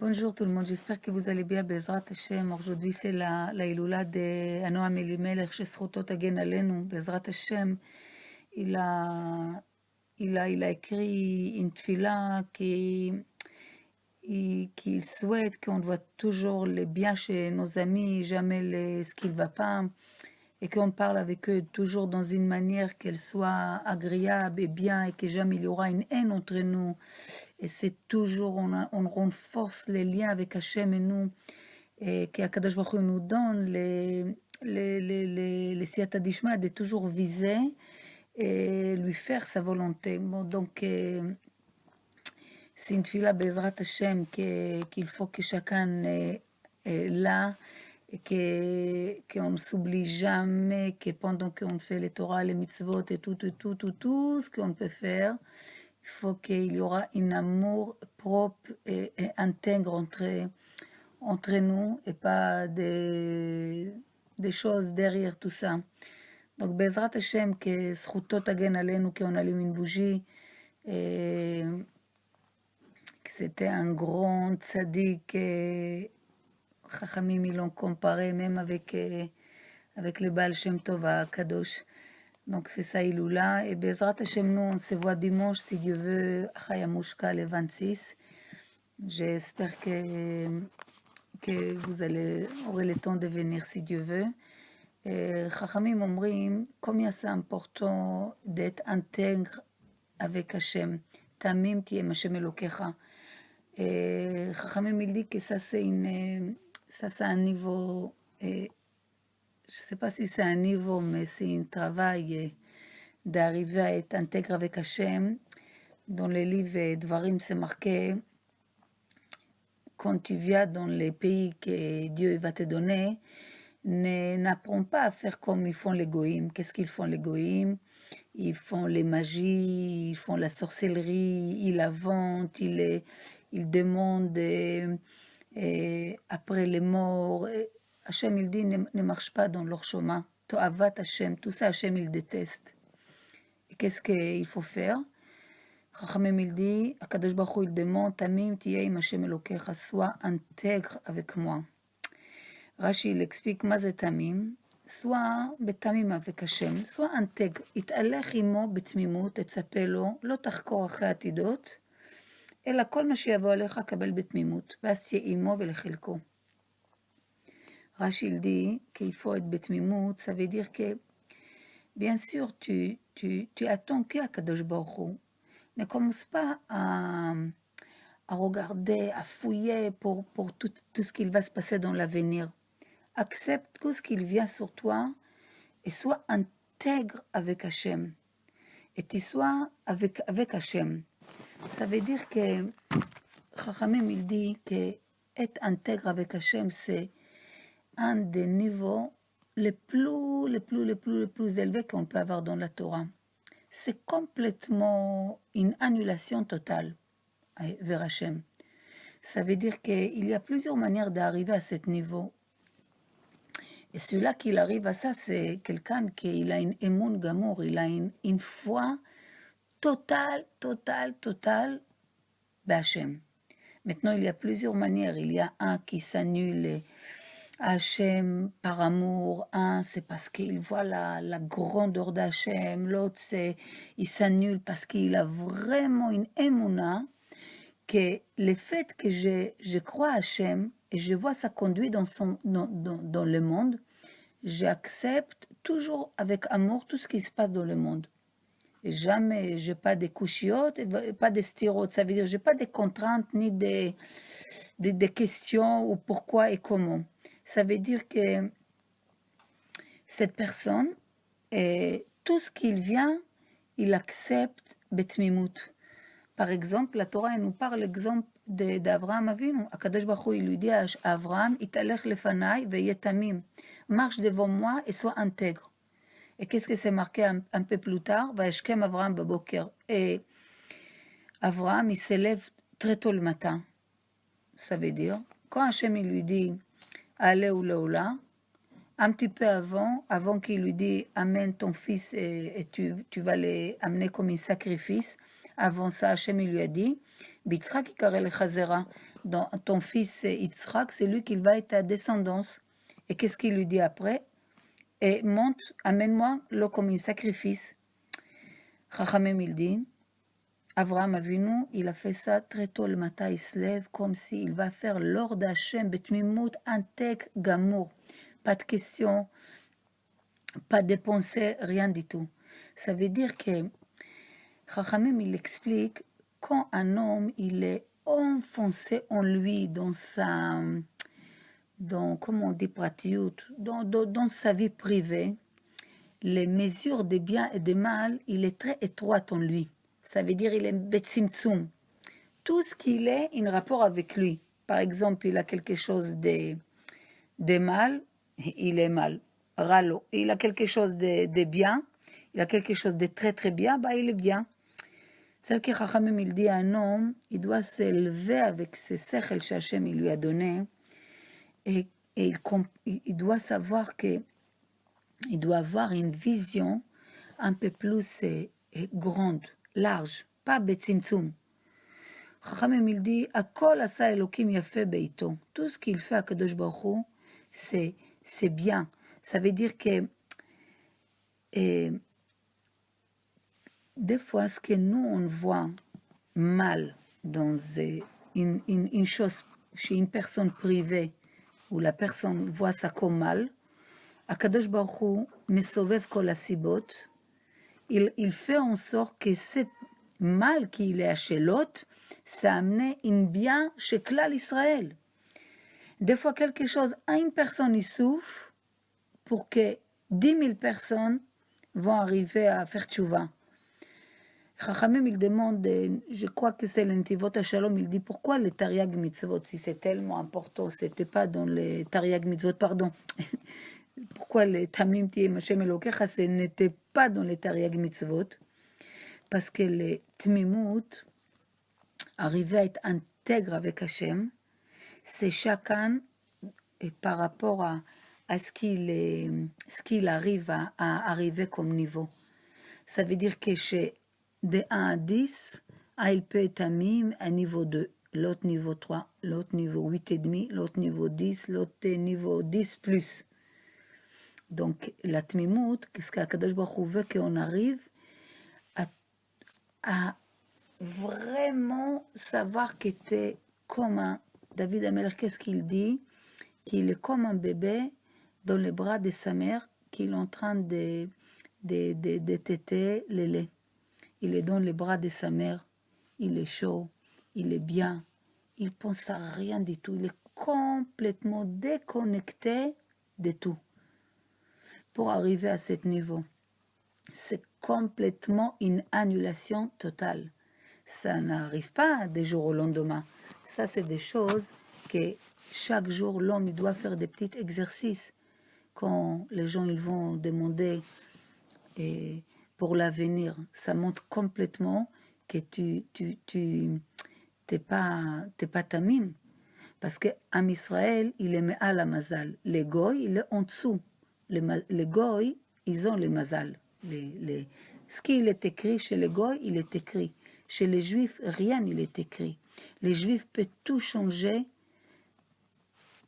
Bonjour tout le monde, j'espère que vous allez bien, Bezrat Hashem. Aujourd'hui, c'est la Iloula de Anoam Elimelech, שזכותו תגן עלינו, Bezrat Hashem. Il a, il a écrit une tefila qui souhaite qu'on voit toujours les biens chez nos amis, jamais ce qui ne va pas, et qu'on parle avec eux toujours dans une manière qu'elle soit agréable et bien, et que jamais il y aura une haine entre nous. Et c'est toujours, on renforce les liens avec Hachem et nous, et qu'Akadosh Baruch Hu nous donne les siyata dishma de toujours viser et lui faire sa volonté. Bon, donc, c'est une tefila Bezrat Hashem qu'il faut que chacun est là, et qu'on ne s'oublie jamais que pendant qu'on fait les Torah, les mitzvot et tout ce qu'on peut faire, il faut qu'il y aura un amour propre et intègre entre nous et pas des choses derrière tout ça. Donc, Bezrat Hashem, que זכותו תגן עלינו, qu'on allume une bougie, et que c'était un grand tzaddik, Chachamim, ils l'ont comparé même avec le Baal Shem Tov à Kadosh. Donc c'est ça, Iloula. Et Bezrat Hashem, nous, on se voit dimanche, si Dieu veut, à Chayamushka, le 26. J'espère que vous aurez le temps de venir, si Dieu veut. Chachamim אומרים, combien c'est important d'être intègre avec Hashem. Tamim tiem Hashem Elokecha. Chachamim, il dit que ça c'est un niveau, je ne sais pas si c'est un niveau, mais c'est un travail d'arriver à être intègre avec Hachem. Dans les livres Dvarim, c'est marqué, quand tu viens dans les pays que Dieu va te donner, n'apprends pas à faire comme ils font les goïms. Qu'est-ce qu'ils font les goïms? Ils font les magies, ils font la sorcellerie, ils la vendent, ils demandent après les morts. Hachem, il dit, ne marche pas dans leur chemin. To'avat Hachem, tout ça, Hachem, il déteste. Et qu'est-ce qu'il faut faire? Chachamim, il dit, Akadosh Baruch Hu, il demande, Tamim tiyeh im Hachem Elokecha, sois intègre avec moi. Rashi, il explique, מה זה תמים? sois בתמים avec Hachem, sois intègre, התהלך עמו בתמימות, תצפה לו, לא תחקור אחרי עתידות, אלא כל מה שיבוא עליך קבל בתמימות, ואז תהיה עמו ולחלקו. Rashi, il dit qu'il faut être בתמימות, ça veut dire que, bien sûr, tu attends que Akadosh Baruch Hu. Ne commence pas à regarder, à fouiller pour tout ce qu'il va se passer dans l'avenir. Accepte tout ce qu'il vient sur toi et sois intègre avec Hachem. Et tu sois avec Hachem. Ça veut dire que Chachamim, il dit que être intègre avec Hachem, c'est un des niveaux les plus élevés qu'on peut avoir dans la Torah. C'est complètement une annulation totale vers Hachem. Ça veut dire qu'il y a plusieurs manières d'arriver à ce niveau. Et celui-là qui arrive à ça, c'est quelqu'un qui a une émoun gamour, il a une foi totale Hachem. Maintenant, il y a plusieurs manières. Il y a un qui s'annule à Hachem par amour, un c'est parce qu'il voit la grandeur d'Hachem, l'autre c'est il s'annule parce qu'il a vraiment une émouna, que le fait que je crois à Hachem et je vois sa conduite dans le monde, j'accepte toujours avec amour tout ce qui se passe dans le monde. Et jamais, j'ai pas des couchiottes, pas des styrotes, ça veut dire j'ai pas des contraintes ni des questions ou pourquoi et comment. Ça veut dire que cette personne, tout ce qu'il vient, il accepte betmimut. Par exemple, la Torah elle nous parle l'exemple d'Abraham Avinu. Akadosh Baruch Hu, il lui dit à Abraham, Italech lefanai veye tamim. Marche devant moi et sois intègre. Et qu'est-ce que c'est marqué un peu plus tard? Vayeshkem Abraham baboker. Et Abraham, il s'élève très tôt le matin. Ça veut dire, quand Hachem il lui dit, allez ou là, un petit peu avant qu'il lui dit, amène ton fils et tu vas l'amener comme un sacrifice, avant ça, Hachem il lui a dit, Bitzrak יקרא לך זרע, ton fils Yitzhak, c'est lui qui va être ta descendance. Et qu'est-ce qu'il lui dit après? Et monte, amène-moi le comme un sacrifice. Chachamim il dit, Avraham Avinu, il a fait ça très tôt le matin, il se lève comme s'il va faire l'or d'Hachem, betmimout, antek, gamour. Pas de questions, pas de pensées, rien du tout. Ça veut dire que Chachamim il explique quand un homme il est enfoncé en lui dans sa, comment on dit, pratiout, dans sa vie privée, les mesures des biens et des mal, il est très étroite en lui. Ça veut dire il est betsimtsum. Tout ce qu'il est, in rapport avec lui. Par exemple, il a quelque chose de mal, il est mal. Ralo. Il a quelque chose de bien, il a quelque chose de très très bien, bah il est bien. C'est que Chachamim il dit à un homme, il doit s'élever avec ce sechel qu'Hachem il lui a donné, et il doit savoir que il doit avoir une vision un peu plus grande, large, pas betzimtzum. Chachamim il dit, Akol asa Elokim yafe beito. Tout ce qu'il fait à Kadosh Baruch Hu, c'est bien. Ça veut dire que des fois, ce que nous on voit mal dans une chose chez une personne privée, où la personne voit ça comme mal, Akadosh Baruch Hu mesovev kol asibot, il fait en sorte que ce mal qu'il est chez l'autre, ça amène un bien chez Klal Israël. Des fois, quelque chose à une personne y souffre pour que 10 000 personnes vont arriver à faire tchouva. Chachamim, il demande, je crois que c'est l'Intivot Shalom, il dit pourquoi les Tariag Mitzvot, si c'est tellement important, c'était pas dans les Tariag Mitzvot, pardon. Pourquoi les Tamim Tiem Hashem Elokecha, ce n'était pas dans les Tariag Mitzvot? Parce que les Tmimut arrivaient à être intègres avec Hashem, c'est chacun, et par rapport à ce qu'il arrive à arriver comme niveau. Ça veut dire que chez de 1 à 10, il peut être tamim à niveau 2, l'autre niveau 3, l'autre niveau 8,5, l'autre niveau 10, l'autre niveau 10 plus. Donc, la tmimout, qu'est-ce qu'Akadosh Baruch Hu veut qu'on arrive à vraiment savoir qu'il était comme un... David Amelech, qu'est-ce qu'il dit? Qu'il est comme un bébé dans les bras de sa mère, qu'il est en train de téter le lait. Il est dans les bras de sa mère, il est chaud, il est bien, il pense à rien du tout, il est complètement déconnecté de tout. Pour arriver à ce niveau, c'est complètement une annulation totale. Ça n'arrive pas des jours au lendemain. Ça, c'est des choses que chaque jour, l'homme il doit faire des petits exercices. Quand les gens ils vont demander pour l'avenir, ça montre complètement que tu t'es pas tamim. Parce que Am Israël, il est à la mazal. Les goy, il est en dessous. Les goy, ils ont le mazal. Ce qui est écrit chez les goy, il est écrit. Chez les juifs, rien il est écrit. Les juifs peuvent tout changer,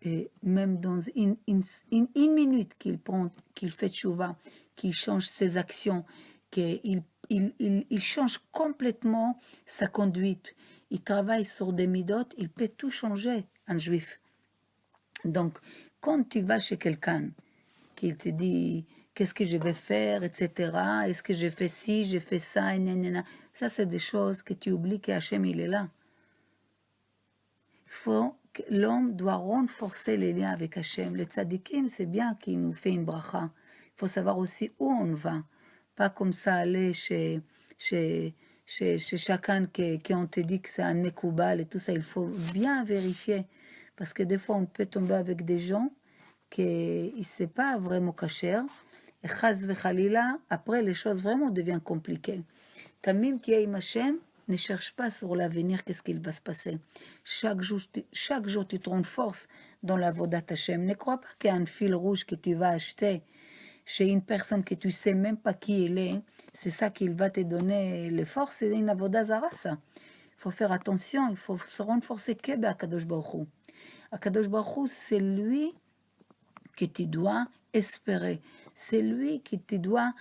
et même dans une minute qu'il fait tchouva, qu'il change ses actions, qu'il change complètement sa conduite. Il travaille sur des midot, il peut tout changer, un juif. Donc, quand tu vas chez quelqu'un qui te dit qu'est-ce que je vais faire, etc., est-ce que je fais ci, je fais ça, ça c'est des choses que tu oublies que Hachem il est là. L'homme doit renforcer les liens avec Hachem. Les tzadikim, c'est bien qu'il nous fait une bracha. Il faut savoir aussi où on va. Pas comme ça aller chez chacun qui on te dit que c'est un mekoubal et tout ça. Il faut bien vérifier. Parce que des fois, on peut tomber avec des gens qui ne sont pas vraiment cachers. Et chaz vechalila, après, les choses vraiment deviennent compliquées. Tamim tiye im Hachem, ne cherche pas sur l'avenir, qu'est-ce qu'il va se passer. Chaque jour, tu te renforces dans la vodat Hachem. Ne crois pas qu'il y a un fil rouge que tu vas acheter chez une personne que tu ne sais même pas qui elle est. C'est ça qu'il va te donner les forces. C'est une avodat zara, ça. faut faire attention, il faut se renforcer que Akadosh Baruch Hu. Akadosh Baruch Hu, c'est lui que tu dois espérer, c'est lui que tu dois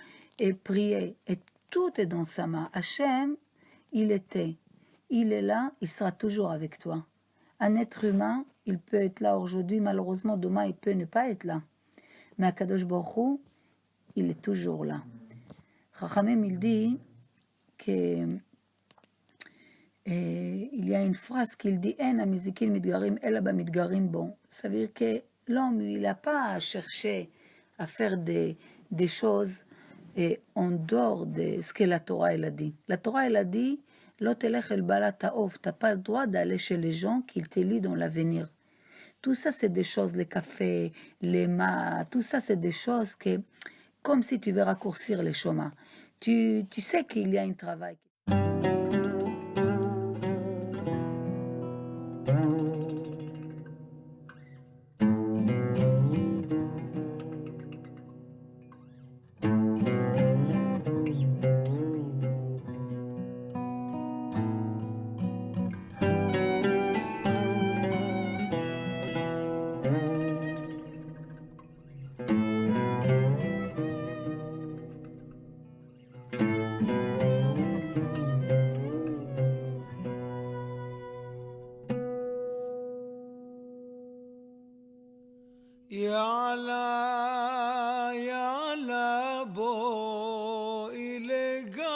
prier, et tout est dans sa main. Hachem, il était, il est là, il sera toujours avec toi. Un être humain, il peut être là aujourd'hui, malheureusement demain il peut ne pas être là. Mais Akadosh Baruch Hu, il est toujours là. Chachamim, il dit que il y a une phrase qu'il dit En hamizikin midgarim ela bamidgarim bon. Ça veut dire que l'homme, il n'a pas à chercher à faire des choses en dehors de ce que la Torah elle a dit. La Torah elle a dit Lo telech el bala ta'ov. Tu n'as pas le droit d'aller chez les gens qui te lient dans l'avenir. Tout ça, c'est des choses, les cafés, les mâts, tout ça, c'est des choses que, comme si tu veux raccourcir les chemins. Tu sais qu'il y a un travail. יעלה בואי לגני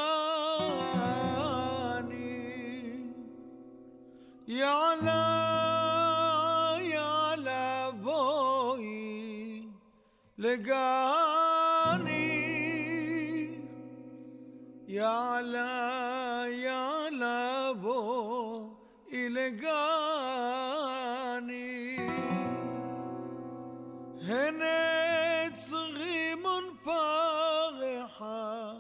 יעלה בואי לגני יעלה בואי לגני הנה צרימון פרחה